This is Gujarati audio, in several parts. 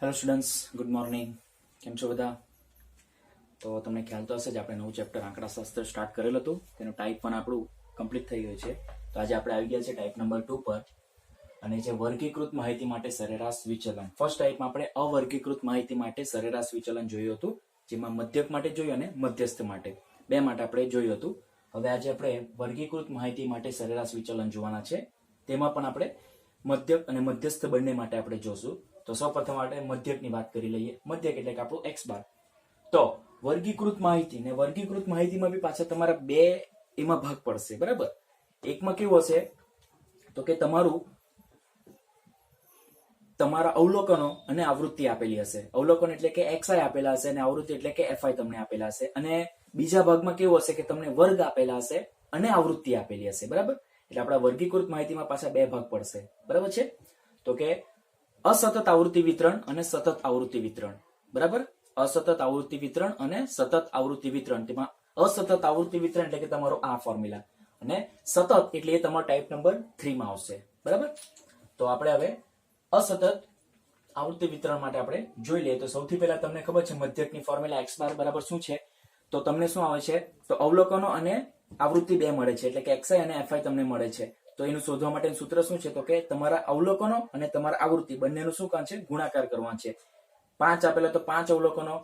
Hello students, good morning. કેમ છો બધા? તો તમને ખ્યાલ તો હશે જ આપણે નવું ચેપ્ટર આંકડાશાસ્ત્ર સ્ટાર્ટ કરેલું હતું. તેનું ટાઈપ 1 આપણું કમ્પ્લીટ થઈ ગયું છે. તો આજે આપણે આવી ગયા છે ટાઈપ નંબર 2 પર, અને જે વર્ગીકૃત માહિતી માટે સરેરાશ વિચલન. ફર્સ્ટ ટાઈપમાં આપણે અવર્ગીકૃત માહિતી માટે સરેરાશ વિચલન જોયું હતું, જેમાં મધ્યક માટે જોયું અને મધ્યસ્થ માટે, બે માટે આપણે જોયું હતું. હવે આજે આપણે વર્ગીકૃત માહિતી માટે સરેરાશ વિચલન જોવાના છે. તેમાં પણ આપણે મધ્યક અને મધ્યસ્થ બંને માટે આપણે જોશું. તો સૌપ્રથમ આપણે મધ્યકની વાત કરી લઈએ. મધ્યક એટલે કે આપણું x બાર. તો વર્ગીકૃત માહિતી ને વર્ગીકૃત માહિતીમાં બી પાછા તમારા બે એમાં ભાગ પડશે, બરાબર? એકમાં કેવું હશે તો કે તમારા અવલોકનો અને આવૃત્તિ આપેલી હશે. અવલોકન એટલે કે xi આપેલા હશે અને આવૃત્તિ એટલે કે fi તમને આપેલા હશે. અને બીજા ભાગમાં કેવું હશે કે તમને વર્ગ આપેલા હશે અને આવૃત્તિ આપેલી હશે, બરાબર? એટલે આપણા વર્ગીકૃત માહિતીમાં પાછા બે ભાગ પડશે, બરાબર છે? તો કે અસતત આવૃત્તિ વિતરણ અને સતત આવૃત્તિ વિતરણ, બરાબર? અસતત આવૃત્તિ વિતરણ અને સતત આવૃત્તિ વિતરણ. તેમાં અસતત આવૃત્તિ વિતરણ એટલે કે તમારો આ ફોર્મ્યુલા, અને સતત એટલે એ તમારો ટાઈપ નંબર 3 માં આવશે, બરાબર? તો આપણે હવે અસતત આવૃત્તિ વિતરણ માટે આપણે જોઈ લઈએ. તો સૌથી પહેલા તમને ખબર છે મધ્યકની ફોર્મ્યુલા x બાર બરાબર શું છે? તો તમને શું આવે છે? તો અવલોકનો અને આવૃત્તિ બે મળે છે, એટલે કે xi અને fi તમને મળે છે. તો એનું શોધવા માટેનું સૂત્ર શું છે? તો કે તમારા અવલોકનો અને તમારા આવૃત્તિ બંનેનું શું કામ છે? ગુણાકાર કરવાનું છે. 5 આપેલા તો 5 અવલોકનો,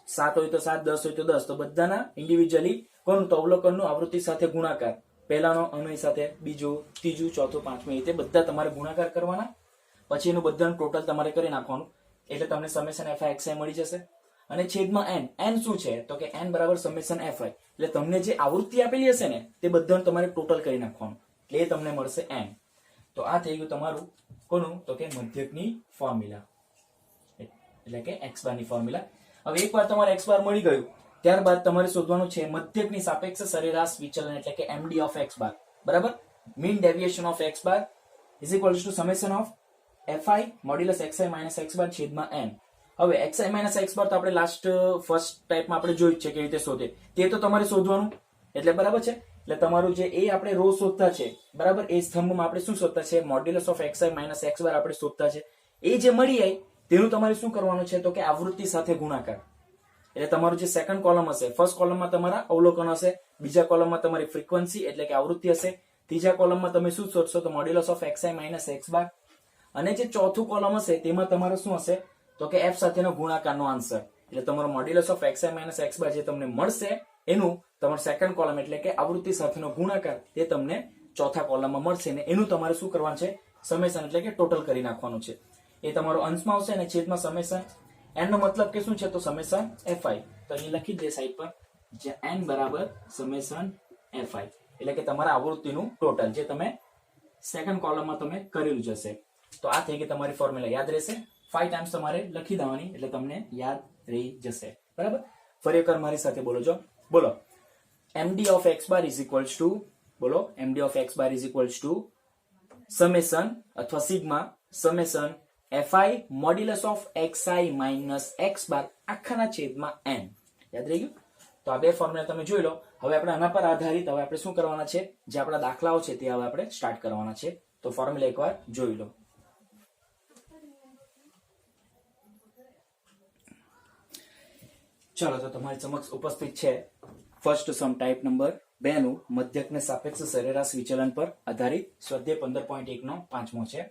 7 હોય તો 7, 10 હોય તો 10. તો બધાના ઇન્ડિવિજ્યુઅલી કોણ? તો અવલોકનનું આવૃત્તિ સાથે ગુણાકાર, પહેલાનો અનય સાથે, બીજું, ત્રીજું, ચોથું, પાંચમું, એ રીતે બધા તમારે ગુણાકાર કરવાના. પછી એનું બધાનું ટોટલ તમારે કરી નાખવાનું, એટલે તમને સમેશન fi xi મળી જશે. અને છેદમાં n શું છે? તો કે n બરાબર સમેશન fi. એટલે તમને જે આવૃત્તિ આપેલી હશે ને તે બધાનું તમારે ટોટલ કરી નાખવાનું, એટલે એ તમને મળશે n. તો આ થઈ ગયું તમારું કોનું? તો કે મધ્યકની ફોર્મ્યુલા, એટલે કે x બાર ની ફોર્મ્યુલા. હવે એકવાર તમારે x બાર મળી ગયું, ત્યારબાદ તમારે શોધવાનું છે મધ્યકની સાપેક્ષ સરેરાશ વિચલન, એટલે કે md of x બાર, બરાબર? Mean deviation of x bar is equals to summation of fi modulus xi minus x બાર છેદમાં n. હવે xi માઇનસ x બાર તો આપણે ફર્સ્ટ ટાઈપમાં આપણે જોયું છે કેવી રીતે શોધે, તે તો તમારે શોધવાનું, એટલે બરાબર છે. એટલે તમારું જે એ આપણે રો શોધતા છે, બરાબર, એ સ્તંભમાં આપણે શું શોધતા છે? Modulus of xi minus x બાર આપણે શોધતા છે. એ જે મળી જાય તેનું તમારે શું કરવાનું છે? તો કે આવૃત્તિ સાથે ગુણાકાર. એટલે તમારું જે સેકન્ડ કોલમ હશે, ફર્સ્ટ કોલમમાં તમારા અવલોકન હશે, બીજા કોલમમાં તમારી ફ્રીક્વન્સી એટલે કે આવૃત્તિ હશે, ત્રીજા કોલમમાં તમે શું શોધશો? તો modulus of xi minus x બાર. અને જે ચોથું કોલમ હશે તેમાં તમારો શું હશે? તો કે f સાથેનો ગુણાકારનો આન્સર. એટલે તમારો modulus of xi minus x બાર જે તમને મળશે એનું તમારું સેકન્ડ કોલમ એટલે કે આવૃત્તિ સાથેનો ગુણાકાર તે તમને ચોથા કોલમમાં મળશે, ને એનું તમારે શું કરવાનું છે? સમેશન એટલે કે ટોટલ કરી નાખવાનું છે. એ તમારો અંશમાં આવશે અને છેદમાં સમેશન. n નો મતલબ કે શું છે? તો સમેશન fi. તો અહીં લખી દે સાઈડ પર, જે n બરાબર સમેશન fi, એટલે કે તમારા આવૃત્તિનું ટોટલ જે તમે સેકન્ડ કોલમમાં તમે કરેલું જશે. તો આ થઈ ગઈ તમારી ફોર્મ્યુલા, યાદ રહેશે. 5 ટાઈમ્સ તમારે લખી દેવાની, એટલે તમને યાદ રહી જશે, બરાબર? ફરી એકવાર મારી સાથે બોલો. બોલો, md of x bar is equals to, બોલો, md of x bar is equals to summation અથવા sigma summation fi modulus of xi minus x bar આખાના છેદમાં n. યાદ રહી ગયું? તો આ બે ફોર્મ્યુલા તમે જોઈ લો. હવે આપણે આના પર આધારિત હવે આપણે શું કરવાના છે? જે આપણા દાખલાઓ છે તે હવે આપણે સ્ટાર્ટ કરવાના છે. તો ફોર્મ્યુલા એકવાર જોઈ લો. ચાલો, તો તમારી સમક્ષ ઉપસ્થિત છે ફર્સ્ટ સમ ટાઈપ નંબર 2 નું મધ્યકને સાપેક્ષ સરેરાશ વિચલન પર આધારિત સ્વાધ્યાય 15.1 નો 5મો છે.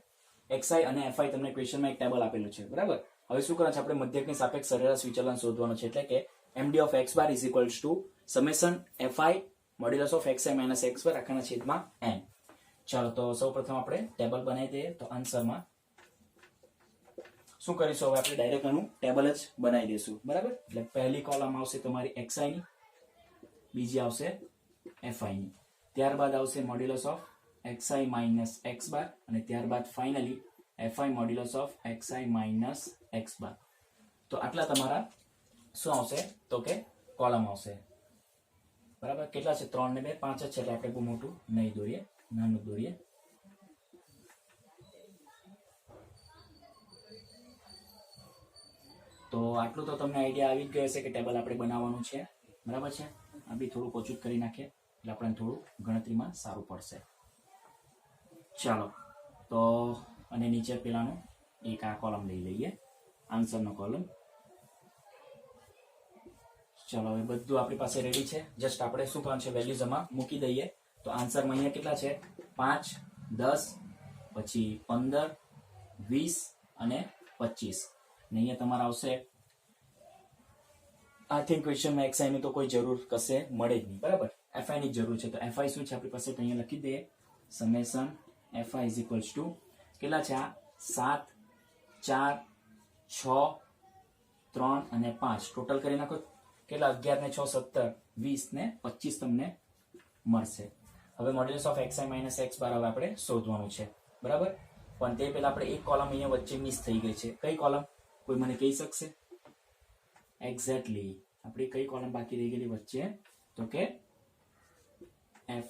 xi અને fi તમને ક્વેશ્ચનમાં એક ટેબલ આપેલું છે, બરાબર? હવે શું કરવાનું છે? આપણે મધ્યકની સાપેક્ષ સરેરાશ વિચલન શોધવાનું છે, એટલે કે md of x bar is equals to summation fi modulus of xi minus x bar આખાના છેદમાં n. ચાલો, તો સૌપ્રથમ આપણે ટેબલ બનાવી દઈએ. તો આન્સરમાં શું કરીશું? હવે આપણે ડાયરેક્ટ આનું ટેબલ જ બનાવી દઈશું, બરાબર? એટલે પહેલી કોલમ આવશે તમારી xi ની, બીજી આવશે fi ની, ત્યારબાદ આવશે modulus of xi minus x બાર, અને ત્યારબાદ finally fi modulus of xi minus x બાર. તો આટલા તમારા શું આવશે? તો કે કોલમ આવશે, બરાબર? કેટલા છે? 3 ને 2 5 જ છે, એટલે આપણે બહુ મોટું નહીં દોરીએ, નાનું દોરીએ. તો આટલું તો તમને આઈડિયા આવી જ ગયો હશે કે ટેબલ આપણે બનાવવાનું છે, બરાબર છે? આ બી થોડું ઓછું કરી નાખીએ એટલે આપણને થોડું ગણતરીમાં સારું પડશે. ચાલો, તો અને નીચે પેલાનું એક આ કોલમ લઈ લઈએ. આન્સરનો કોલમ. ચલો હવે બધું આપણી પાસે રેડી છે. જસ્ટ આપણે શું કરવાનું છે, વેલ્યુઝ આમાં મૂકી દઈએ. તો આન્સરમાં અહીંયા કેટલા છે? 5, 10, પછી 15, 20 અને 25. ને અહીંયા તમારા આવશે, આઈ થિંક ક્વેશ્ચનમાં XI ની તો કોઈ જરૂર કશે મળે જ નહીં, બરાબર. FI ની જરૂર છે. તો FI શું છે આપણી પાસે? તો અહીંયા લખી દઈએ, summation FI is equals to કેટલા છે આ? 7, 4, 6, 3 અને 5. ટોટલ કરી નાખો કેટલા? 11 ને 6 17, 20 ને 25 તમને મળશે. હવે modulus of XI minus X બાર હવે આપણે શોધવાનું છે, બરાબર. પણ તે પહેલા આપણે એક કોલમ અહીંયા વચ્ચે મિસ થઈ ગઈ છે. કઈ કોલમ? કોઈ મને કહી શકશે? એક્ઝેક્ટલી આપણી કઈ કોલમ બાકી રહી ગયેલી વચ્ચે? તો કે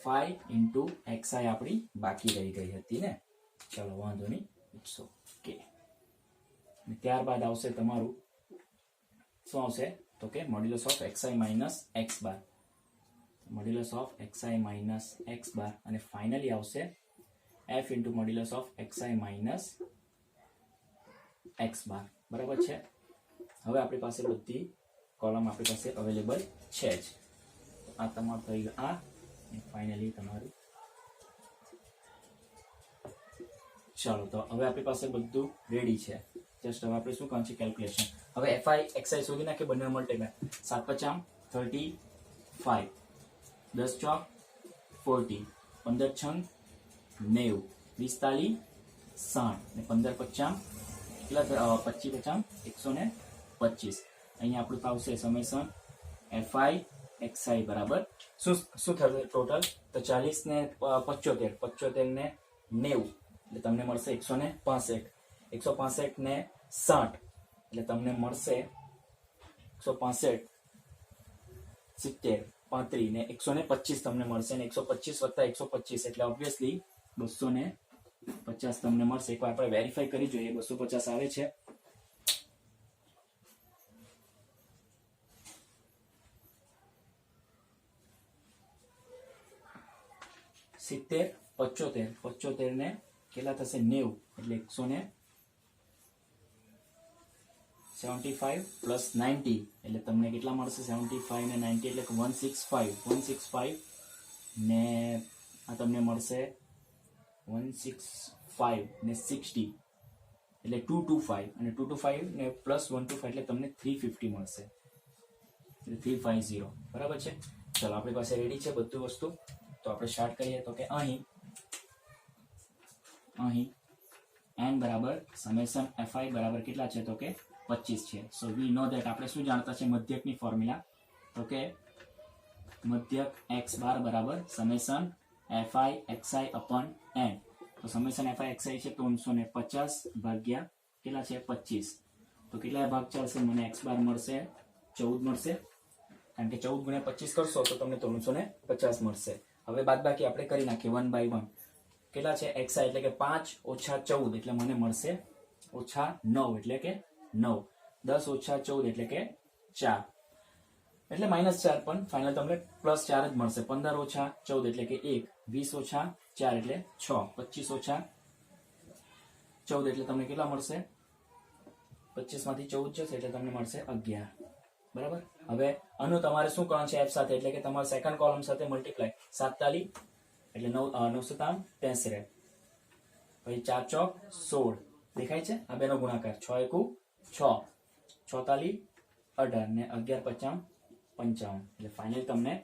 FI ઇન્ટુ XI આપણી બાકી રહી ગઈ હતી ને. ચલો વાંધો નહીં, ઇટ્સ ઓકે. ત્યારબાદ આવશે તમારું શું આવશે? તો કે modulus of XI minus X bar, modulus of XI minus X બાર, અને ફાઇનલી આવશે F into modulus of XI minus X બાર, બરાબર છે. હવે આપણી પાસે બધી કોલમ આપણી પાસે અવેલેબલ છે જ. આ તમારું થઈ ગયું, આ ફાઇનલી તમારું. ચાલો તો હવે આપણી પાસે બધું રેડી છે. જસ્ટ હવે આપણે શું કરવાનું છે? કેલ્ક્યુલેશન. હવે FI XI શોધી નાખીએ, બંને મલ્ટીપ્લાય. 7 5 35, 10 ચોક 40, 15 છંગ 90, 20 તાલી 60 ને 15 50 કેટલા? 25 50 125. અહીંયા આપણું આવશે સમેશન FI XI બરાબર શું થશે ટોટલ? તો 40 ને 75, 75 ને 90 એટલે તમને મળશે 165, 165 ને 60 એટલે તમને મળશે 165, 70, 35 ને 125 તમને મળશે. ને 125 વત્તા 125 એટલે ઓબ્વિયસલી 250 તમને મળશે. એકવાર આપણે વેરીફાઈ કરી જોઈએ 250 આવે છે. સિત્તેર 75 ને કેટલા થશે? 90 એટલે 175 પ્લસ 90 એટલે તમને કેટલા મળશે? 75 ને 90 એટલે 165 ને આ તમને મળશે 165 ને 60 એટલે 225 અને 225 ને પ્લસ 125 એટલે તમને 350 મળશે, એટલે 350, બરાબર છે. ચલો આપણી પાસે રેડી છે બધું વસ્તુ. તો આપણે સ્ટાર્ટ કરીએ. તો કે અહીં n બરાબર સમેશન FI બરાબર કેટલા છે? તો કે 25 છે. સો વી નો ધેટ આપણે શું જાણતા છે? મધ્યકની ફોર્મ્યુલા. તો કે મધ્યક x બાર બરાબર summation FI XI upon n. તો સમેશન FI XI છે 350 ભાગ્યા કેટલા છે? 25. તો કેટલા ભાગ ચાલશે? મને x બાર મળશે 14 મળશે, કારણ કે 14 ગુણ્યા 25 કરશો તો તમને 350 મળશે. હવે બાદબાકી આપણે કરી નાખીએ 1 by 1. કેટલા છે? XI એટલે કે 5 ઓછા 14 એટલે મને મળશે ઓછા 9 એટલે કે 9, 10 ઓછા 14 એટલે કે 4 એટલે -4, પણ ફાઇનલ તમને +4 જ મળશે. 15 ઓછા 14 એટલે કે 1, 20 ઓછા 4 એટલે 6, 25 ઓછા 14 એટલે તમને કેટલા મળશે? 25 માંથી 14 જશે એટલે તમને મળશે 11, બરાબર. હવે આનું તમારે શું કરવાનું છે? F સાથે, એટલે કે તમારે સેકન્ડ કોલમ સાથે મલ્ટીપ્લાય. 7 તાલી એટલે 983, પછી 4 ચોક 16 દેખાય છે? આ બેનો ગુણાકાર 6 એકુ 6, 6 તાલી 18 ને 11 50 55 એટલે ફાઇનલ તમને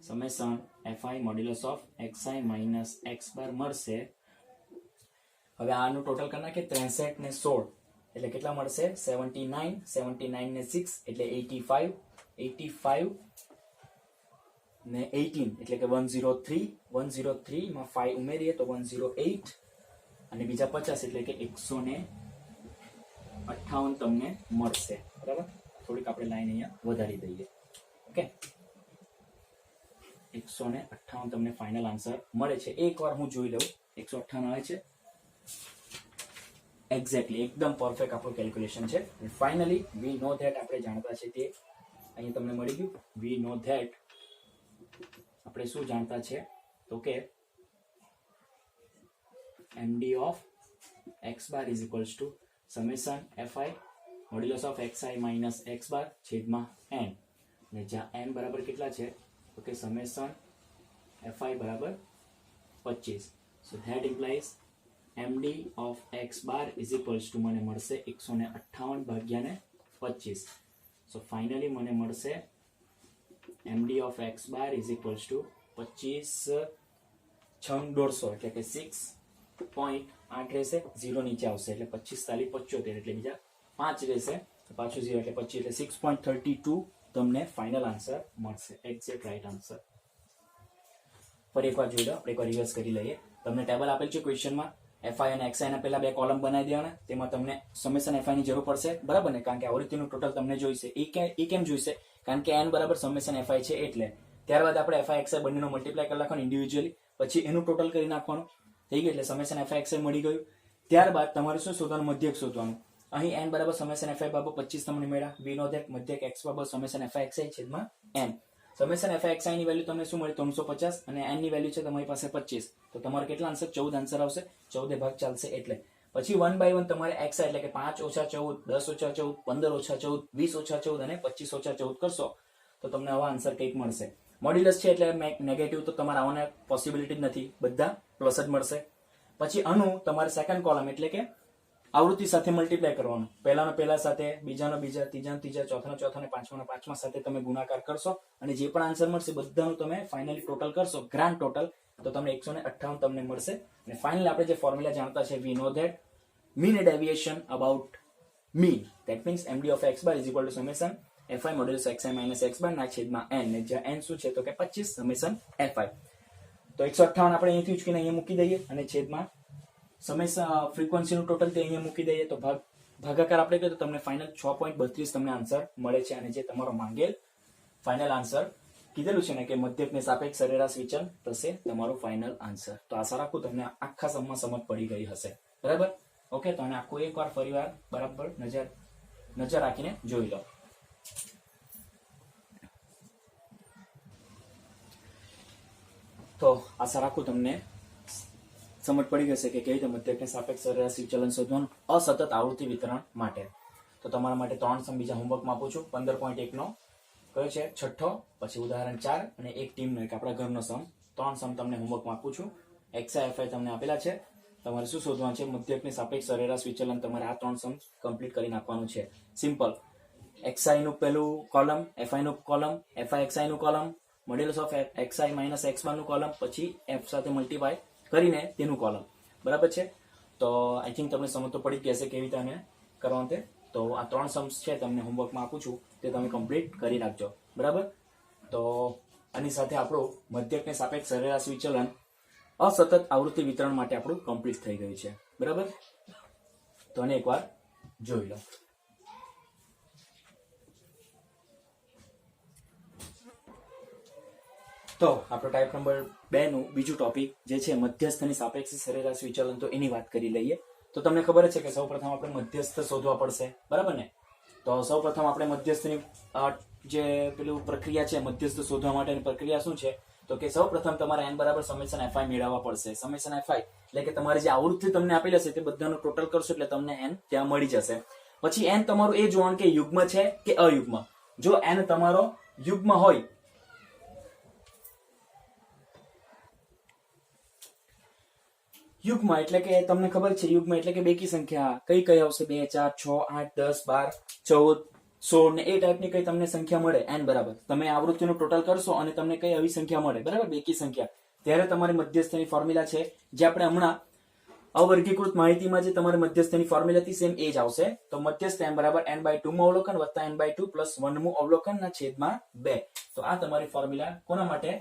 summation FI modulus of XI minus X બાર મળશે. હવે આનું ટોટલ કરી નાખીએ. 63 ને 16 એટલે કેટલા મળશે? 79, 79 ને 6 એટલે 85, 85 ને 18 એટલે કે 103, 103 માં 5 ઉમેરીએ તો 108 અને બીજા 50 એટલે કે 158 તમને મળશે, બરાબર. થોડીક આપણે લાઈન અહીંયા વધારી દઈએ. ઓકે, 158 તમને ફાઇનલ આન્સર મળે છે. એકવાર હું જોઈ લઉં 158 આવે છે. એક્ઝેક્ટલી એકદમ પરફેક્ટ આપણું કેલ્ક્યુલેશન છે. ફાઇનલી વી નો ધેટ આપણે જાણતા છે તે અહીંયા તમને મળી ગયું. વી નો ધેટ આપણે શું જાણતા છે? તો કે MD of x bar is equals to summation FI modulus of xi minus x બાર છેદમાં n, અને જ્યાં n બરાબર કેટલા છે તો કે સમેશન fi બરાબર 25. So that implies md of x bar is equals to મને મળશે 158 ભાગ્યા ને 25. સો ફાઇનલી મને મળશે md of x bar is equals to 25 6 150 એટલે કે 6.8 રહેશે, 0 નીચે આવશે એટલે 25 તાલી 75 એટલે બીજા 5 રહેશે, પાછું 0 એટલે 25 એટલે 6.32 તમને ફાઇનલ આન્સર મળશે, એક્ઝેક્ટ રાઈટ આન્સર. ફરી એકવાર જોઈ લો, આપણે એકવાર રિવર્સ કરી લઈએ. તમને ટેબલ આપેલ છે ક્વેશ્ચનમાં, fi અને xi ના પહેલા બે કોલમ બનાવી દેવાના, તેમાં તમને સમેશન fi ની જરૂર પડશે, બરાબર ને? કારણ કે આવૃત્તિનું ટોટલ તમને જોઈશે. એ કેમ જોઈશે? કારણ કે n બરાબર સમેશન fi છે એટલે. ત્યારબાદ આપણે fi xi બંનેનો મલ્ટીપ્લાય કરી નાખવાનું ઇન્ડિવિજ્યુઅલી, પછી એનું ટોટલ કરી નાખવાનું. થઈ ગયું, એટલે સમેશન fi xi મળી ગયું. ત્યારબાદ તમારે શું શોધવાનું? મધ્યક શોધવાનું. અહીં n બરાબર સમેશન fi બાબત 25 તમને મળ્યા. વી નો ધેટ મધ્યક x બાબત સમેશન fi xi છેદમાં n. સમેશન fi xi ની વેલ્યુ તમને શું મળી? 350, અને n ની વેલ્યુ છે તમારી પાસે 25. તો તમારે કેટલા આન્સર? 14 આન્સર આવશે. 14 ભાગ ચાલશે એટલે. પછી 1 by 1 તમારે xi એટલે કે 5 ઓછા 14, 10 ઓછા 14, 15 ઓછા 14, 20 ઓછા 14 અને 25 ઓછા 14 કરશો તો તમને આવા આન્સર કંઈક મળશે. મોડ્યુલસ છે એટલે નેગેટિવ તો તમારે આવવાના પોસિબિલિટી જ નથી, બધા પ્લસ જ મળશે. પછી આનું તમારે સેકન્ડ કોલમ એટલે કે આવૃત્તિ સાથે મલ્ટીપ્લાય કરવાનું. પહેલાનો પહેલા સાથે, બીજાનો બીજા, ત્રીજાનો ત્રીજા, ચોથાનો ચોથા અને પાંચમાનો પાંચમા સાથે તમે ગુણાકાર કરશો, અને જે પણ આન્સર મળશે બધાનું તમે ફાઇનલી ટોટલ કરશો, ગ્રાન્ડ ટોટલ, તો તમને 158 તમને મળશે. અને ફાઇનલી આપણે જે ફોર્મ્યુલા જાણતા છે, વી know that mean a deviation about mean, that means md of x bar is equal to summation fi modulus xi minus x bar ના છેદમાં n, ને જ્યાં n શું છે તો કે 25 સમેશન fi. તો 158 આપણે અહીંથી ઉચકીને અહીંયા મૂકી દઈએ, અને છેદમાં સમેશન ફ્રીક્વન્સીનું ટોટલ તે અહીંયા મૂકી દઈએ, તો ભાગાકાર આપણે કરીએ તો તમને ફાઇનલ 6.32 તમને આન્સર મળે છે. અને જે તમારો માંગેલ ફાઇનલ આન્સર કીધેલું છે ને કે મધ્યકને સાપેક્ષ સરેરાશ વિચલન થશે તમારું ફાઇનલ આન્સર. તો આશા રાખું તમને આખા સમમાં સમજ પડી ગઈ હશે, બરાબર? ઓકે, તો આને આખું એકવાર ફરીવાર બરાબર નજર રાખીને જોઈ લો. તો આશા રાખું તમને સમજ પડી ગઈ છે કે કેવી રીતે મધ્યકને સાપેક્ષ સરેરાશ વિચલન શોધવાનું અસતત આવૃત્તિ વિતરણ માટે. તો તમારા માટે 3 સમ બીજા હોમવર્કમાં આપું છું. 15.1 નો કયો છે? છઠ્ઠો, પછી ઉદાહરણ 4 અને એક ટીમનો એક આપણા ઘરનો સમ. 3 સમ તમને હોમવર્કમાં આપું છું. xi fi તમને આપેલા છે, તમારે શું શોધવાનું છે? મધ્યકની સાપેક્ષ સરેરાશ વિચલન. તમારે આ 3 સમ કમ્પ્લીટ કરી નાખવાનું છે. સિમ્પલ. xi નું પહેલું કોલમ, fi નું કોલમ, fi xi નું column, modulus of xi minus x બાર નું કોલમ, પછી f સાથે મલ્ટીપ્લાય કરીને તેનું કોલમ, બરાબર છે? તો આઈ થિંક તમને સમજ તો પડી ગયા હશે કેવી રીતે આને કરવાનું તે. તો આ 3 સમ્સ છે તમને હોમવર્કમાં આપું છું, તે તમે કમ્પ્લીટ કરી નાખજો, બરાબર? તો આની સાથે આપણું મધ્યકને સાપેક્ષ સરેરાશ વિચલન અસતત આવૃત્તિ વિતરણ માટે આપણું કમ્પ્લીટ થઈ ગયું છે, બરાબર? તો આને એકવાર જોઈ લો. તો આપણો ટાઈપ નંબર 2 નું બીજું ટોપિક જે છે મધ્યસ્થની સાપેક્ષ સરેરાશ વિચલન, તો એની વાત કરી લઈએ. તો તમને ખબર જ છે કે સૌપ્રથમ આપણે મધ્યસ્થ શોધવા પડશે, બરાબર ને? તો સૌપ્રથમ આપણે મધ્યસ્થની જે પેલું પ્રક્રિયા છે મધ્યસ્થ શોધવા માટેની પ્રક્રિયા શું છે? તો કે સૌપ્રથમ તમારે n બરાબર સમેશન fi મેળવવા પડશે. સમેશન fi એટલે કે તમારી જે આવૃત્તિ તમને આપેલી હશે તે બધાનું ટોટલ કરશો એટલે તમને n ત્યાં મળી જશે. પછી n તમારું એ જોવાનું કે યુગ્મ છે કે અયુગ્મ. જો n તમારો યુગ્મ હોય, યુગ્મ એટલે કે તમને ખબર છે યુગ્મ એટલે કે બેકી સંખ્યા કઈ કઈ આવશે? 2, 4, 6, 8, 10, 12, 14, 16 ને એ ટાઈપની કઈ તમને સંખ્યા મળે n બરાબર. તમે આવૃત્તિનું ટોટલ કરશો અને તમને કઈ આવી સંખ્યા મળે, બરાબર, બેકી સંખ્યા, ત્યારે તમારી મધ્યસ્થની ફોર્મ્યુલા છે જે આપણે હમણાં અવર્ગીકૃત માહિતીમાં જે તમારી મધ્યસ્થની ફોર્મ્યુલા હતી સેમ એ જ આવશે. તો મધ્યસ્થ n બરાબર n/2 માં અવલોકન વત્તા n/2 પ્લસ 1 મું અવલોકન ના છેદમાં 2. તો આ તમારી ફોર્મ્યુલા કોના માટે?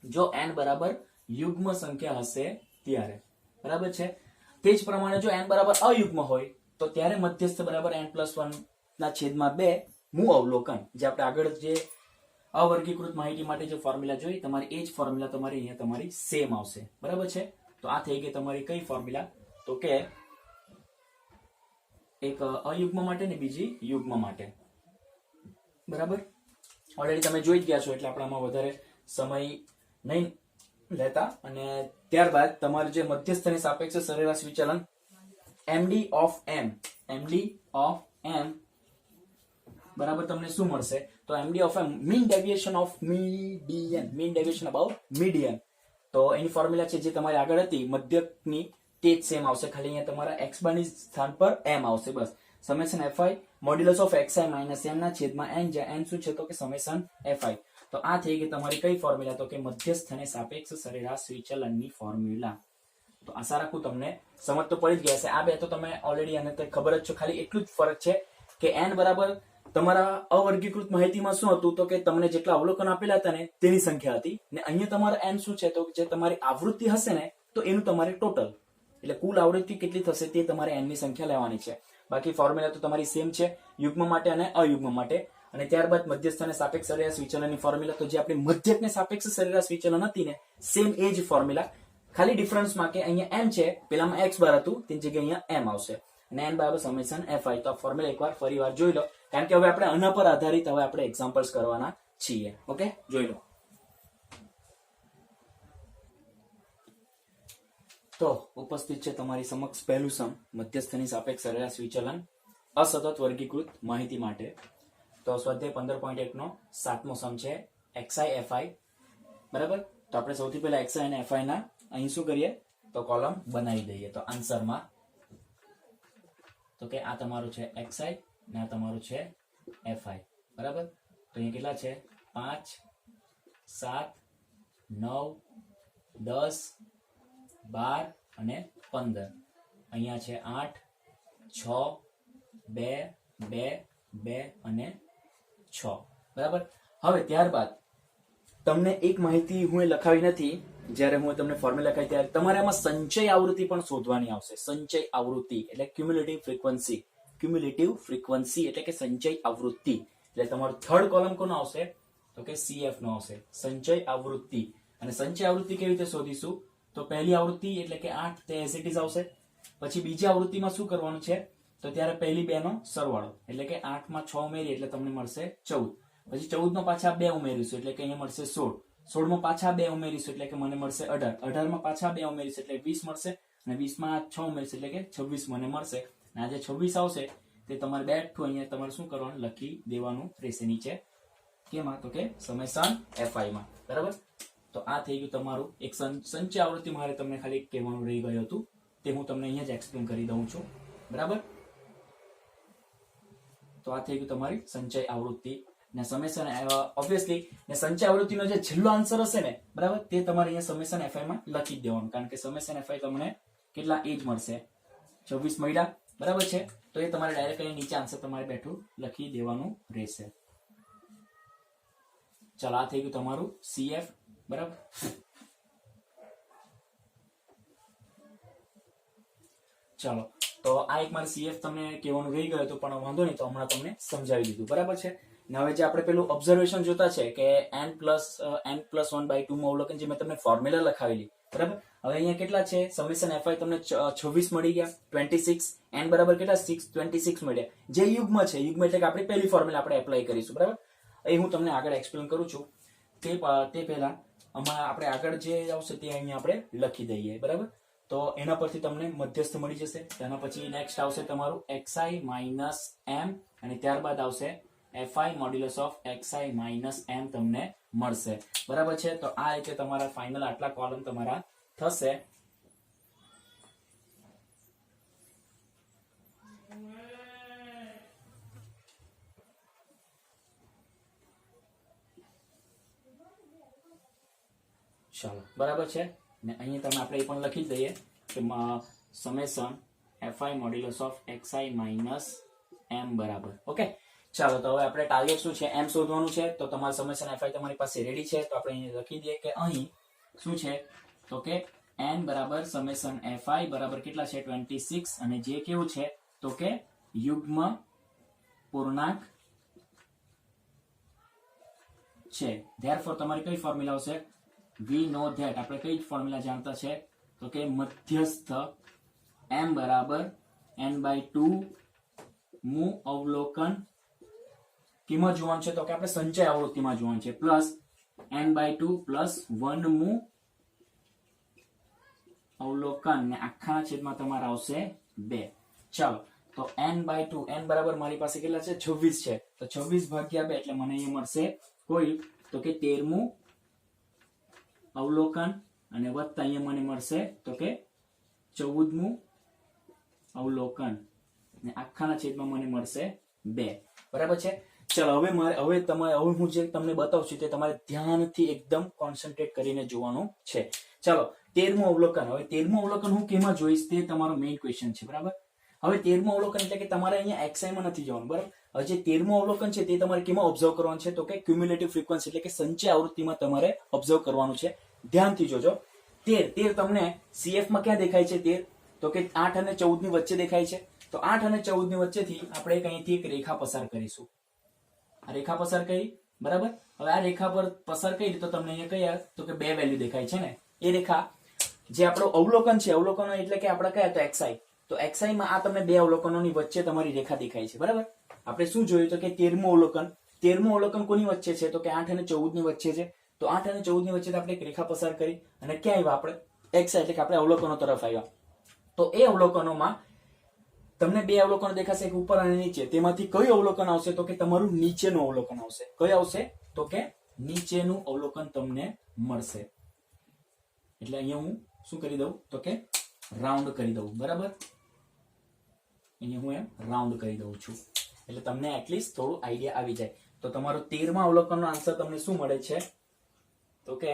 જો n બરાબર યુગ્મ સંખ્યા હશે ત્યારે, બરાબર છે? તે જ પ્રમાણે જો n બરાબર અયુગ્મ હોય તો ત્યારે મધ્યસ્થ બરાબર n+1 ના છેદમાં 2 મું અવલોકન, જે આપણે આગળ જે અવર્ગીકૃત માહિતી માટે જે ફોર્મ્યુલા જોઈ, તમારી એ જ ફોર્મ્યુલા તમારી અહીંયા તમારી સેમ આવશે, બરાબર છે? તો આ થઈ ગઈ તમારી કઈ ફોર્મ્યુલા? તો કે એક અયુગ્મ માટે ને બીજી યુગ્મ માટે, બરાબર? ઓલરેડી તમે જોઈ જ ગયા છો એટલે આપણે આમાં વધારે સમય નહીં લેતા. અને ત્યારબાદ તમારું જે મધ્યસ્થની સાપેક્ષ સરેરાશ વિચલન md of m બરાબર તમને શું મળશે? તો MD of mean deviation of median, mean deviation about median. તો એની ફોર્મ્યુલા છે જે તમારી આગળ હતી મધ્યકની, તે જ સેમ આવશે, ખાલી અહીંયા તમારા x બાર ની સ્થાન પર m આવશે. બસ summation fi modulus of xi minus m ના છેદમાં n, જ્યાં n શું છે તો કે સમેશન fi. તો આ થઈ ગઈ તમારી કઈ ફોર્મ્યુલા? તો કે મધ્યસ્થ અને સાપેક્ષ સરેરાશ વિચલનની ફોર્મ્યુલા. તો આશા રાખું તમને સમજ તો પડી જ ગયા છે. આ બે તો તમે ઓલરેડી અને ખબર જ છો, ખાલી એટલું જ ફરક છે કે n બરાબર તમારા અવર્ગીકૃત માહિતીમાં શું હતું તો કે તમને જેટલા અવલોકન આપેલા હતા ને તેની સંખ્યા હતી, ને અહીંયા તમારા n શું છે તો જે તમારી આવૃત્તિ હશે ને તો એનું તમારે ટોટલ, એટલે કુલ આવૃત્તિ કેટલી થશે તે તમારે n ની સંખ્યા લેવાની છે. બાકી ફોર્મ્યુલા તો તમારી સેમ છે યુગ્મ માટે અને અયુગ્મ માટે. અને ત્યારબાદ મધ્યસ્થ અને સાપેક્ષ સરેરાશ વિચલનની ફોર્મ્યુલા, તો જે આપણી મધ્યક ને સાપેક્ષ સરેરાશ વિચલન હતી ને સેમ એ જ ફોર્મ્યુલા, ખાલી ડિફરન્સમાં કે અહીંયા m છે, પેલામાં x બાર હતું તેની જગ્યાએ અહીંયા m આવશે, અને n બરાબર સમેશન fi. તો આ ફોર્મ્યુલા એકવાર ફરી વાર જોઈ લો, કારણ કે હવે આપણે આના પર આધારિત હવે આપણે એક્ઝામ્પલ્સ કરવાના છીએ. ઓકે, જોઈ લો. તો ઉપસ્થિત છે તમારી સમક્ષ પહેલું સમ, મધ્યસ્થની સાપેક્ષ સરેરાશ વિચલન અસતત વર્ગીકૃત માહિતી માટે. તો સ્વાધ્યાય 15.1 નો 7મો સમ છે xi fi. બરાબર, તો આપણે સૌથી પહેલા xi અને fi ના અહીં શું કરીએ તો કોલમ બનાવી દઈએ. તો આન્સરમાં તો કે આ તમારું છે xi ને આ તમારું છે fi. બરાબર, તો અહીંયા કેટલા છે 5 7 9 10 12 અને 15. અહીંયા છે 8 6 2 2 2 અને 6. બરાબર, હવે ત્યારબાદ તમને એક માહિતી હું લખાવી નથી, જ્યારે હું તમને ફોર્મ્યુલા લખાવી ત્યારે તમારે આમાં સંચય આવૃત્તિ પણ શોધવાની આવશે. સંચય આવૃત્તિ એટલે ક્યુમ્યુલેટિવ ફ્રીક્વન્સી. ક્યુમ્યુલેટિવ ફ્રીક્વન્સી એટલે કે સંચય આવૃત્તિ. એટલે તમારું થર્ડ કોલમ કોનો આવશે તો કે CF નો આવશે, સંચય આવૃત્તિ. અને સંચય આવૃત્તિ કેવી રીતે શોધીશું? તો પહેલી આવૃત્તિ એટલે કે 8 તે એઝ ઇટ ઇઝ આવશે. પછી બીજી આવૃત્તિમાં શું કરવાનું છે તો ત્યારે પહેલી બે નો સરવાળો, એટલે કે 8 માં 6 ઉમેરી એટલે તમને મળશે 14. પછી 14 માં પાછા 2 ઉમેરીશું એટલે કે અહીંયા મળશે 16. 16 માં પાછા 2 ઉમેરીશું એટલે કે મને મળશે 18. 18 માં પાછા 2 ઉમેરીશું એટલે 20 મળશે, અને 20 માં 6 ઉમેરીશું એટલે કે 26 મને મળશે. અને આ જે 26 આવશે તે તમારે બેઠું અહીંયા તમારે શું કરવાનું લખી દેવાનું રહેશે નીચે. કેમાં તો કે સમેશન fi માં. બરાબર, તો આ થઈ ગયું તમારું એક સંચય આવૃત્તિ. મારે તમને ખાલી કહેવાનું રહી ગયું હતું તે હું તમને અહીંયા જ એક્સપ્લેન કરી દઉં છું. બરાબર, તો આ થઈ ગયું તમારી સંચય આવૃત્તિ ને સમેશન. ઓબ્વિયસલી ને સંચય આવૃત્તિનો જે છેલ્લો આન્સર હશે ને બરાબર તે તમારે અહીંયા સમેશન fi માં લખી દેવાનું, કારણ કે સમેશન fi તમને કેટલા એ જ મળશે 26 મળ્યા. બરાબર છે, તો એ તમારે ડાયરેક્ટ અહીં નીચે આન્સર તમારે બેઠું લખી દેવાનું રહેશે. ચાલો, આ થઈ ગયું તમારું CF. બરાબર, ચાલો તો આ એક મારે CF તમને કહેવાનું રહી ગયું હતું પણ વાંધો નહીં, તો હમણાં તમને સમજાવી દીધું. બરાબર છે, ને હવે જે આપણે પેલું ઓબ્ઝર્વેશન જોતા છે કે n+1/2 માં અવલોકન, જે મેં તમને ફોર્મ્યુલા લખાવેલી. બરાબર, હવે અહીંયા કેટલા છે સમેશન fi તમને 26 મળી ગયા, 26 n બરાબર કેટલા 26 મળ્યા, જે યુગ્મ છે. યુગ્મ એટલે કે આપણી પહેલી ફોર્મ્યુલા આપણે એપ્લાય કરીશું. બરાબર, એ હું તમને આગળ એક્સપ્લેન કરું છું. તે પહેલા આમાં આપણે આગળ જે આવશે તે અહીંયા આપણે લખી દઈએ. બરાબર, તો એના પરથી તમને મધ્યસ્થ મળી જશે. તેના પછી નેક્સ્ટ આવશે તમારું xi માઇનસ m, અને ત્યારબાદ આવશે fi modulus of xi minus m તમને મળશે. બરાબર છે, તો આ રીતે તમારા ફાઇનલ આટલા કોલમ તમારા થશે. ચાલો, બરાબર છે, ને અહીંયા તમે આપણે એ પણ લખી દઈએ કે summation fi modulus of xi minus m બરાબર. ઓકે, ચાલો તો હવે આપણે ટાર્ગેટ શું છે m શોધવાનું છે. તો તમારું સમેશન fi તમારી પાસે રેડી છે, તો આપણે અહીંયા લખી દઈએ કે અહીં શું છે તો કે n બરાબર સમેશન fi બરાબર કેટલા છે 26, અને જે કેવું છે તો કે યુગ્મ પૂર્ણાંક છે. ધેરફોર તમારી કઈ ફોર્મ્યુલા આવશે? વી નો ધેટ આપણે કઈ ફોર્મ્યુલા જાણતા છે તો કે મધ્યસ્થ m બરાબર n/2 મુ અવલોકન કિંમત જોવાનું છે, તો કે આપણે સંચય આવૃત્તિમાં જોવાનું છે, પ્લસ n/2 પ્લસ 1 મુ અવલોકન, ને આખા છેદમાં તમારા આવશે 2. ચાલો, તો n/2 n બરાબર મારી પાસે કેટલા છે 26 છે તો 26/2 એટલે મને અહીંયા મળશે કોઈ તો કે 13મું અવલોકન અને વત્તા અહીંયા મને મળશે તો કે 14મું અવલોકન ને આખાના છેદમાં મને મળશે 2 બરાબર છે. ચલો હવે હું જે તમને બતાવું છું તે તમારે ધ્યાનથી એકદમ કોન્સન્ટ્રેટ કરીને જોવાનું છે. ચલો 13મું અવલોકન. હવે 13મું અવલોકન હું કેમાં જોઈશ તે તમારો મેઇન ક્વેશ્ચન છે. બરાબર. હવે 13મું અવલોકન એટલે કે તમારે અહીંયા xi માં નથી જવાનું. બરાબર. હવે જે 13મું અવલોકન છે તે તમારે કેમાં ઓબ્ઝર્વ કરવાનું છે તો કે ક્યુમ્યુલેટિવ ફ્રીક્વન્સી એટલે કે સંચય આવૃત્તિમાં તમારે ઓબ્ઝર્વ કરવાનું છે. ધ્યાનથી જોજો. 13 તમને CF માં ક્યાં દેખાય છે 13 તો કે 8 અને 14 ની વચ્ચે દેખાય છે. તો 8 અને 14 ની વચ્ચેથી આપણે અહીંથી એક રેખા પસાર કરીશું. આ રેખા પસાર કરી. બરાબર. હવે આ રેખા પર પસાર કરી તો તમને અહીંયા કયા તો કે 2 વેલ્યુ દેખાય છે ને. એ રેખા જે આપણો અવલોકન છે, અવલોકનો એટલે કે આપણા કયા તો xi. તો xi માં આ તમને 2 અવલોકનોની વચ્ચે તમારી રેખા દેખાય છે. બરાબર. આપણે શું જોયું તો કે 13મું અવલોકન. 13મું અવલોકન કોની વચ્ચે છે તો કે 8 અને 14 ની વચ્ચે છે. તો 8 અને 14 ની વચ્ચે આપણે એક રેખા પસાર કરી અને ક્યાં આવ્યા આપણે xi એટલે કે આપણે અવલોકનો તરફ આવ્યા. તો એ અવલોકનોમાં તમને 2 અવલોકનો દેખાશે, એક ઉપર અને નીચે. તેમાંથી કયું અવલોકન આવશે તો કે તમારું નીચેનું અવલોકન આવશે. કયું આવશે તો કે નીચેનું અવલોકન તમને મળશે. એટલે અહીંયા હું શું કરી દઉં તો કે રાઉન્ડ કરી દઉં. બરાબર. અહીંયા હું એમ રાઉન્ડ કરી દઉં છું એટલે તમને એટલીસ્ટ થોડું આઈડિયા આવી જાય. તો તમારો 13મા અવલોકનનો આન્સર તમને શું મળે છે તો કે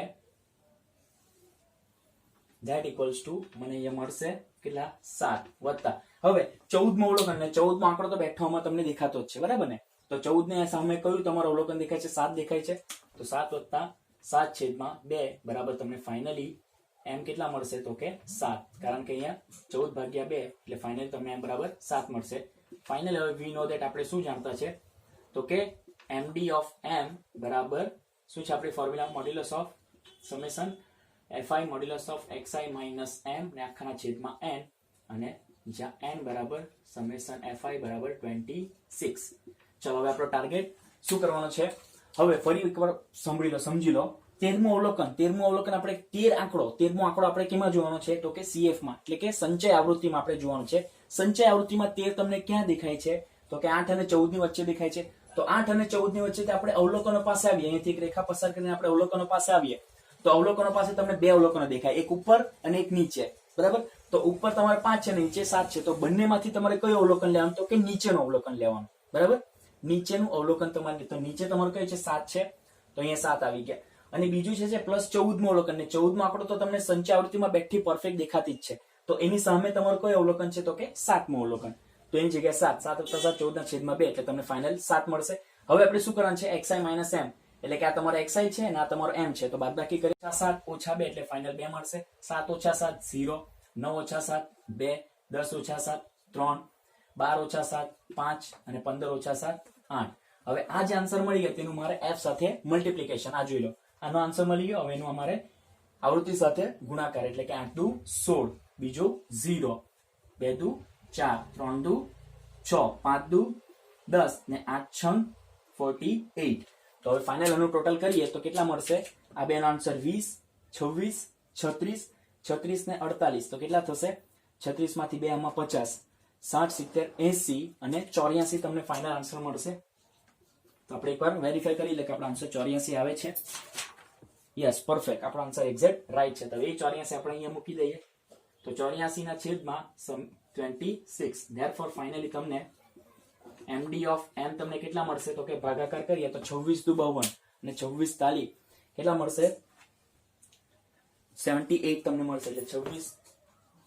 that equals to મને અહીંયા મળશે કેટલા 7 વત્તા હવે 14મું અવલોકન ને 14મો આંકડો તો બેઠામાં તમને દેખાતો જ છે. બરાબર ને. તો 14 ને સામે કયું તમારું અવલોકન દેખાય છે 7 દેખાય છે. તો 7 વત્તા 7/2 બરાબર તમને ફાઇનલી m કેટલા મળશે તો કે 7. કારણ કે અહીંયા 14/2 એટલે ફાઇનલ તમને m બરાબર 7 મળશે. ફાઇનલ હવે વી નો ધેટ આપણે શું જાણતા છે તો કે md ઓફ m બરાબર શું છે આપણી formula modulus of summation fi modulus of xi minus m ને આખાના છેદમાં n અને જ્યાં n બરાબર સમેશન fi બરાબર 26. ચલો હવે આપણો ટાર્ગેટ શું કરવાનો છે હવે ફરી એકવાર સમજી લો. 13મું અવલોકન આપણે 13મો આંકડો આપણે કેમાં જોવાનો છે તો કે CF માં એટલે કે સંચય આવૃત્તિમાં આપણે જોવાનું છે. સંચય આવૃત્તિમાં 13 તમને ક્યાં દેખાય છે તો કે 8 અને 14 ની વચ્ચે દેખાય છે. તો 8 અને 14 ની વચ્ચે આપણે અવલોકનો પાસે આવીએ. અહીંથી એક રેખા પસાર કરીને આપણે અવલોકનો પાસે આવીએ તો અવલોકનો પાસે તમને 2 અવલોકનો દેખાય, એક ઉપર અને એક નીચે. બરાબર. તો ઉપર તમારે 5 છે, નીચે 7 છે. તો બંનેમાંથી તમારે કયું અવલોકન લેવાનું તો કે નીચેનું અવલોકન લેવાનું. બરાબર. નીચેનું અવલોકન તમારે તો નીચે તમારું કયું છે 7 છે તો અહીંયા 7 આવી ગયા. અને બીજું છે +14મું અવલોકન ને 14મો આંકડો તો તમને સંચય આવૃત્તિમાં બેઠી પરફેક્ટ દેખાતી જ છે. તો એની સામે તમારું કયું અવલોકન છે તો કે 7મું અવલોકન. તો એની જગ્યાએ 7 + 7 14/2 એટલે તમને ફાઇનલ 7 મળશે. હવે આપણે શું કરવાનું છે xi - m એટલે કે આ તમારો xi છે અને આ તમારો m છે. તો બાદબાકી કરી 7 - 2 એટલે ફાઇનલ 2 મળશે. 7 - 7 0, 9 - 7 2, 10 - 7 3, 12 - 7 5 અને 15 - 7 8. હવે આ જે આન્સર મળી ગયો તેનું મારે f સાથે મલ્ટીપ્લિકેશન આ જોઈ લો. આનો આન્સર મળી ગયો. હવે એનું અમારે આવૃત્તિ સાથે ગુણાકાર એટલે કે 8 × 16, બીજું 0, 2 × 4, 3 × 6, 5 × 10 ને 8 × 48. તો હવે ફાઇનલ એનું ટોટલ કરીએ તો કેટલા મળશે આ બેનો આન્સર 20, 26, 36, 36 ને 48. તો કેટલા થશે 36 માંથી 2 આમાં 50, 60, 70, 80 અને 84 તમને ફાઇનલ આન્સર મળશે. તો આપણે એકવાર વેરીફાઈ કરી લે કે આપણો આન્સર 84 આવે છે. Yes, perfect. આપણો આન્સર એક્ઝેક્ટ રાઈટ છે. તો એ 84 આપણે અહીંયા મૂકી દઈએ. તો 84 ના છેદમાં 26. ધેરફોર ફાઇનલી તમને md ઓફ m તમને કેટલા મળશે તો કે ભાગાકાર કરીએ તો 26 × 52 અને 26 તાલી કેટલા મળશે 78 તમને મળશે. એટલે 26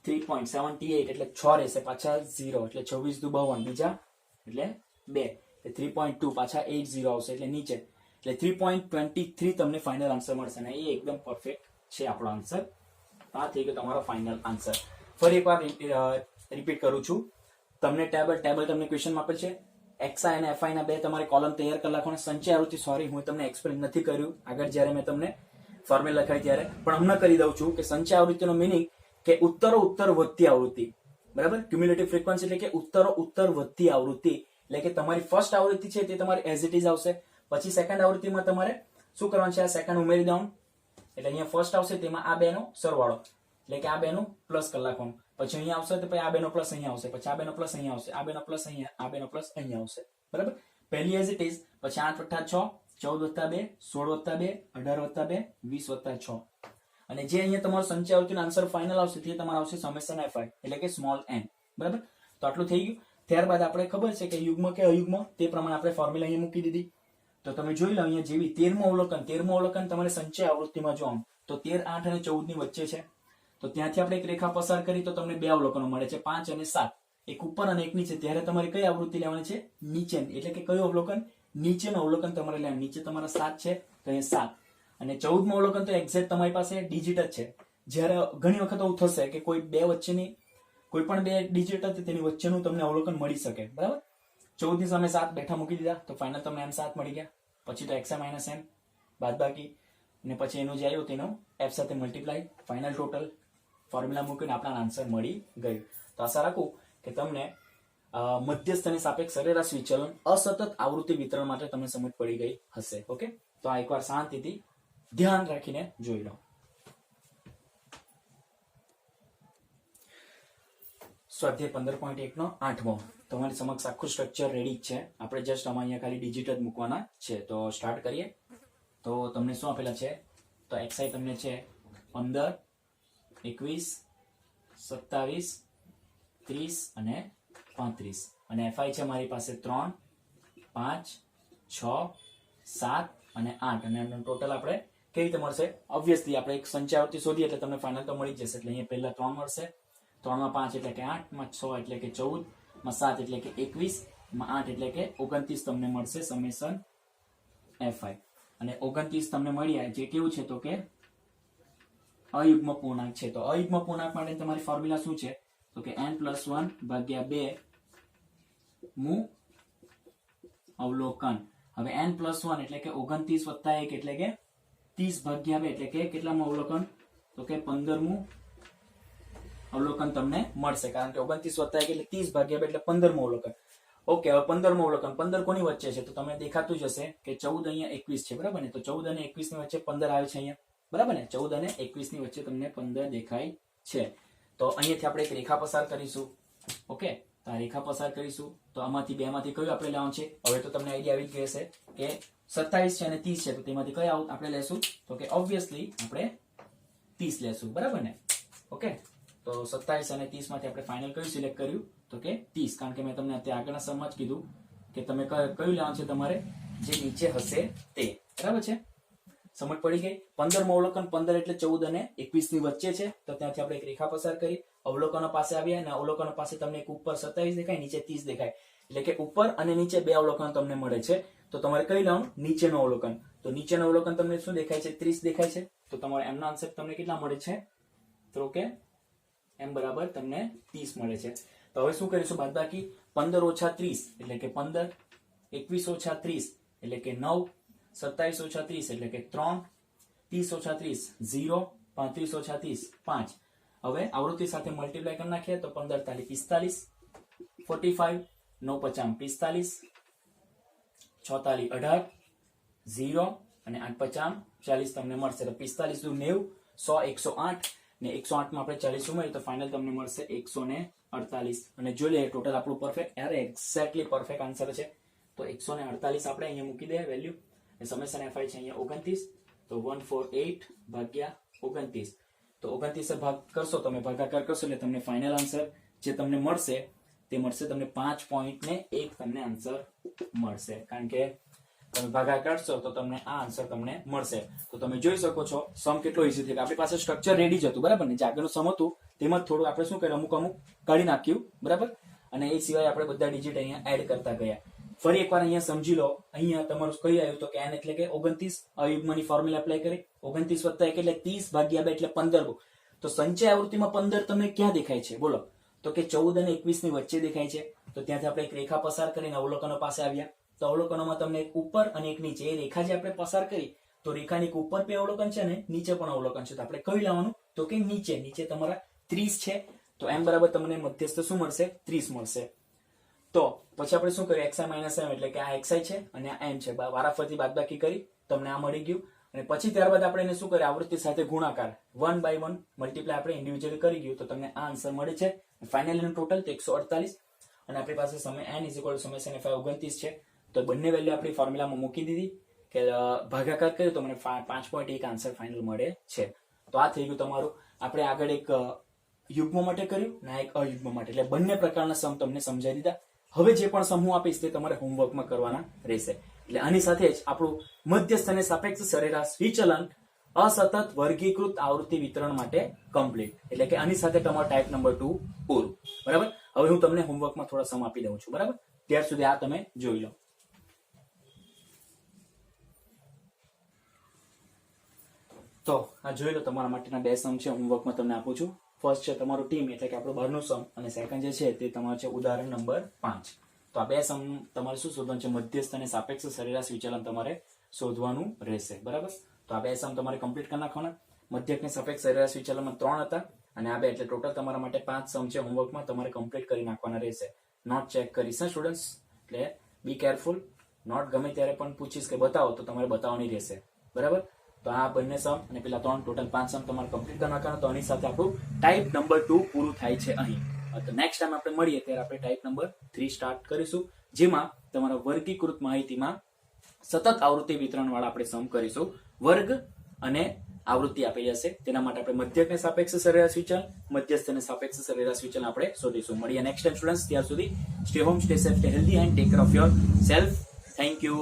3.78 એટલે 6 રહેશે, પાછા 0 એટલે 26 × 52 બીજા એટલે 2 એટલે 3.2 પાછા 80 આવશે એટલે નીચે એટલે 3.23 તમને ફાઇનલ આન્સર મળશે. અને એ એકદમ પરફેક્ટ છે આપણો આન્સર. આ થઈ ગયો તમારો ફાઇનલ આન્સર. ફરી એકવાર રિપીટ કરું છું. તમને ટેબલ તમને ક્વેશ્ચન આપેલ છે. xi અને fi ના 2 તમારે કોલમ તૈયાર કરી નાખવાના. સંચય આવૃત્તિ સોરી હું તમને એક્સપ્લેન નથી કર્યું આગળ જ્યારે મેં તમને ફોર્મ્યુલા લખાઈ ત્યારે, પણ હમણાં કરી દઉં છું કે સંચય આવૃત્તિનો મીનિંગ કે ઉત્તર વધતી આવૃત્તિ. બરાબર. ક્યુમ્યુલેટિવ ફ્રીક્વન્સી એટલે કે ઉત્તર વધતી આવૃત્તિ. એટલે કે તમારી ફર્સ્ટ આવૃત્તિ છે તે તમારી એઝ ઇટ ઇઝ આવશે. પછી સેકન્ડ આવૃત્તિમાં તમારે શું કરવાનું છે આ સેકન્ડ ઉમેરી દઉં એટલે અહીંયા ફર્સ્ટ આવશે તેમાં આ બેનો સરવાળો એટલે કે આ બેનું પ્લસ કરી નાખવાનું. પછી અહીંયા આવશે તો પછી આ બેનો પ્લસ અહીંયા આવશે, પછી આ બેનો પ્લસ અહીંયા આવશે, આ બેનો પ્લસ અહીંયા, આ બેનો પ્લસ અહીંયા આવશે, બરાબર. પહેલી એઝ ઇટ ઇઝ, પછી 8 + 6 14 + 2 16 + 2 18 + 2 20 + 6. અને જે અહીંયા તમારો સંચય આવૃત્તિનો આન્સર ફાઇનલ આવશે તે તમારો આવશે સમેશન fi, એટલે કે સ્મોલ n, બરાબર. તો આટલું થઈ ગયું. ત્યારબાદ આપણે ખબર છે કે યુગ્મ કે અયુગ્મ તે પ્રમાણે આપણે ફોર્મ્યુલા અહીંયા મૂકી દીધી. તો તમે જોઈ લો અહીંયા જેવી 13મું અવલોકન તમારે સંચય આવૃત્તિમાં જોવાનું તો 13, 8 અને 14 ની વચ્ચે છે. તો ત્યાંથી આપણે એક રેખા પસાર કરી તો તમને બે અવલોકનો મળે છે, 5 અને 7, એક ઉપર અને એક નીચે. ત્યારે તમારે કઈ આવૃત્તિ લેવાની છે? નીચેની, એટલે કે કયું અવલોકન? નીચેનું અવલોકન તમારે લેવાનું. નીચે તમારા 7 છે તો અહીંયા 7 અને 14મું અવલોકન તો એક્ઝેક્ટ તમારી પાસે ડિજિટ જ છે. જ્યારે ઘણી વખત એવું થશે કે કોઈ બે વચ્ચેની કોઈ પણ બે ડિજિટ હતી તેની વચ્ચેનું તમને અવલોકન મળી શકે, બરાબર. 14 ની સામે 7 બેઠા મૂકી દીધા તો ફાઇનલ તમને m7 મળી ગયા. પછી તો xi - m બાદબાકી અને પછી એનું જે આવ્યું તેનો f સાથે મલ્ટીપ્લાય, ફાઇનલ ટોટલ ફોર્મ્યુલા મૂકીને આપણા આન્સર મળી ગયું. તો આશા રાખું કે તમને મધ્યસ્થ અને સાપેક્ષ સરેરાશ વિચલન અસતત આવૃત્તિ વિતરણ માટે તમને સમજ પડી ગઈ હશે. ઓકે, તો આ એકવાર શાંતિથી ધ્યાન રાખીને જોઈ લો. સ્વાધ્યાય 15.1 નો 8મો તમારી સમક્ષ આખું સ્ટ્રક્ચર રેડી છે. આપણે જસ્ટ આમાં અહીંયા ખાલી ડિજિટ જ મૂકવાના છે. તો સ્ટાર્ટ કરીએ. તો તમને શું આપેલા છે? તો xi તમને છે 15, 21, 27, 30 અને 35 અને fi છે મારી પાસે 3, 5, 6, 7 અને 8 અને એનું ટોટલ આપણે કેવી રીતે મળશે? ઓબ્વિયસલી આપણે એક સંચય આવૃત્તિ શોધીએ એટલે તમને ફાઇનલ તો મળી જશે. એટલે અહીંયા પહેલા 3 મળશે, 3 માં 5 એટલે કે 8, માં 6 એટલે કે 14, માં 7 એટલે કે 21, માં 8 એટલે કે 29 તમને મળશે સમેશન fi. અને 29 તમને મળ્યા જે કેવું છે તો કે અયુગ્મ પૂર્ણાંક છે. તો અયુગ્મ પૂર્ણાંક માટે તમારી ફોર્મ્યુલા શું છે? તો કે n+1/2 મું અવલોકન. હવે n+1 એટલે કે 29 + 1 એટલે કે 30/2 એટલે કે કેટલામું અવલોકન? તો કે 15મું અવલોકન તમને મળશે, કારણ કે 29 + 1 એટલે 30/2 એટલે 15મું અવલોકન. ઓકે, હવે 15મું અવલોકન 15 કોની વચ્ચે છે? તો તમને દેખાતું જ હશે કે 14 અહીંયા 21 છે, બરાબર ને? તો 14 અને 21 ની વચ્ચે 15 આવે છે અહીંયા, બરાબર ને? 14 અને 21 ની વચ્ચે તમને 15 દેખાય છે. તો અહીંયાથી આપણે એક રેખા પસાર કરીશું. ઓકે, તો આ રેખા પસાર કરીશું તો આમાંથી બે માંથી કયું આપણે લેવાનું છે? હવે તો તમને આઈડિયા આવી ગયો હશે કે 27 છે અને 30 છે, તો તેમાંથી કયું આપણે લેશું? તો કે ઓબ્વિયસલી આપણે 30 લેશું, બરાબર ને? ઓકે, તો 27 અને 30 માંથી આપણે ફાઇનલ કયું સિલેક્ટ કર્યું? તો કે 30, કારણ કે મેં તમને અત્યારે આગળના સમજ કીધું કે તમે કયું લેવાનું છે? તમારે જે નીચે હશે તે, બરાબર છે? સમજ પડી ગઈ? 15મું અવલોકન 15 એટલે 14 અને 21 ની વચ્ચે છે. તો ત્યાંથી આપણે એક રેખા પસાર કરી, અવલોકનો પાસે આવ્યા અને અવલોકનો પાસે તમને એક ઉપર 27 દેખાય, નીચે 30 દેખાય, એટલે કે ઉપર અને નીચે બે અવલોકન તમને મળે છે. તો તમારે કઈ લેવાનું? નીચેનું અવલોકન. તો નીચેનું અવલોકન તમને શું દેખાય છે? 30 દેખાય છે. તો તમારે એમનો આન્સર તમને કેટલા મળે છે? તો કે m બરાબર તમને 30 મળે છે. તો હવે શું કરીશું? બાદબાકી 15 - 30 એટલે કે 15, 21 - 30 એટલે કે 9, 27 - 30 એટલે કે 3, 30 - 30 0, 35 - 30 5. હવે આવૃત્તિ સાથે મલ્ટીપ્લાય કરી નાખીએ તો 15 × 45, 45, 9 × 5 45, 6 × 18, 0 અને 8 × 40 તમને મળશે. તો 45 × 90, 100, 108 ને 108 માં આપણે 40 ઉમેરીએ તો ફાઇનલ તમને મળશે 148. અને જોઈ લઈએ ટોટલ આપણું પરફેક્ટ, એક્ઝેક્ટલી પરફેક્ટ આન્સર છે. તો 148 આપણે અહીંયા મૂકી દઈએ વેલ્યુ. સમેશન fi છે અહીંયા 29, તો 148/29. તો 29 ભાગ કરશો, તમે ભાગાકાર કરશો એટલે તમને ફાઇનલ આન્સર જે તમને મળશે તે મળશે તમને 5.1 તમને આન્સર મળશે, કારણ કે તમે ભાગાકાર કરશો તો તમને આ આન્સર તમને મળશે. તો તમે જોઈ શકો છો સમ કેટલો ઈઝી થઈ ગયો. આપણી પાસે સ્ટ્રક્ચર રેડી જ હતું, બરાબર ને? જે આગળનું સમ હતું તેમાં થોડું આપણે શું કર્યું? અમુક કાઢી નાખ્યું, બરાબર? અને એ સિવાય આપણે બધા ડિજિટ અહીંયા એડ કરતા ગયા. ફરી એકવાર અહીંયા સમજી લો. અહીંયા તમારું કઈ આવ્યું? તો કે n એટલે કે 29, અયુગ્મની ફોર્મ્યુલા એપ્લાય કરી. 29 + 1 એટલે 30/2 એટલે 15. તો સંચય આવૃત્તિમાં 15 તમને ક્યાં દેખાય છે? બોલો. તો કે 14 અને 21 ની વચ્ચે દેખાય છે. તો ત્યાંથી આપણે એક રેખા પસાર કરીને અવલોકનો પાસે આવ્યા. તો અવલોકનોમાં તમને એક ઉપર અને એક નીચે, એ રેખા જે આપણે પસાર કરી તો રેખાની એક ઉપર બે અવલોકન છે ને નીચે પણ અવલોકન છે. તો આપણે કયું લેવાનું? તો કે નીચે. નીચે તમારા 30 છે. તો m બરાબર તમને મધ્યસ્થ શું મળશે? 30 મળશે. તો પછી આપણે શું કર્યું? xi - m એટલે કે આ xi છે અને આ m છે. વારાફરતી બાદબાકી કરી તમને આ મળી ગયું. અને પછી ત્યારબાદ આપણે એને શું કરીએ, આવૃત્તિ સાથે ગુણાકાર 1 by 1 મલ્ટીપ્લાય આપણે ઇન્ડિવિજ્યુઅલી કરી ગયું તો તમને આ આન્સર મળે છે. ફાઇનલ ટોટલ 148 અને આપણી પાસે સમય n = સમય f 29 છે. તો બંને વેલ્યુ આપણી ફોર્મ્યુલામાં મૂકી દીધી કે ભાગાકાર કર્યો તો મને 5.1 આન્સર ફાઇનલ મળે છે. તો આ થઈ ગયું તમારું. આપણે આગળ એક યુગ્મ માટે કર્યું ને એક અયુગ્મ માટે, એટલે બંને પ્રકારના સમ તમને સમજાવી દીધા. હવે જે પણ સમ હું આપીશ તે તમારે હોમવર્કમાં કરવાના રહેશે. એટલે આની સાથે જ આપણું મધ્યસ્થ અને સાપેક્ષ સરેરાશ વિચલન અસતત વર્ગીકૃત આવૃત્તિ વિતરણ માટે કમ્પ્લીટ. એટલે કે આની સાથે તમારો ટાઈપ નંબર 2 પૂરું. બરાબર. હવે હું તમને હોમવર્કમાં થોડા સમ આપી દઉં છું. બરાબર. ત્યાર સુધી આ તમે જોઈ લો. તો આ જોઈ લો, તમારા માટેના 2 સમ છે, હોમવર્કમાં તમને આપું છું. ફર્સ્ટ છે તમારું ટીમ, એટલે કે આપણું બહારનું સમ, અને સેકન્ડ જે છે તે તમારું છે ઉદાહરણ નંબર 5. તો આ 2 સમ તમારે શું શોધવાનું છે, મધ્યસ્થ અને સાપેક્ષ સરેરાશ વિચલન તમારે શોધવાનું રહેશે. બરાબર. તો આ 2 સમ તમારે કમ્પ્લીટ કરી નાખવાના. મધ્યસ્થ અને સાપેક્ષ સરેરાશ વિચલનમાં 3 હતા અને આ 2, એટલે ટોટલ તમારા માટે 5 સમ છે. હોમવર્કમાં તમારે કમ્પ્લીટ કરી નાખવાના રહેશે. નોટ ચેક કરીશ ને સ્ટુડન્ટ્સ, એટલે બી કેરફુલ. નોટ ગમે ત્યારે પણ પૂછીશ કે બતાવો તો તમારે બતાવવાની રહેશે. બરાબર. તો આ બંને સમ અને પેલા 3 ટોટલ 5 સમ તમારે કમ્પ્લીટ કરી નાખવાના. તો આની સાથે આપણું ટાઈપ નંબર 2 પૂરું થાય છે અહીં. તો નેક્સ્ટ ટાઈમ આપણે મળીએ ત્યારે આપણે ટાઈપ નંબર 3 સ્ટાર્ટ કરીશું, જેમાં તમારા વર્ગીકૃત માહિતીમાં સતત આવૃત્તિ વિતરણ વાળા આપણે સમ કરીશું. વર્ગ અને આવૃત્તિ આપેલી હશે, તેના માટે આપણે મધ્યક અને સાપેક્ષ સરેરાશ વિચલન, મધ્યસ્થ અને સાપેક્ષ સરેરાશ વિચલન આપણે શોધીશું. મળીએ નેક્સ્ટ ટાઈમ સ્ટુડન્ટ્સ. ત્યાર સુધી stay home, stay safe, stay healthy and take care of your self. Thank you.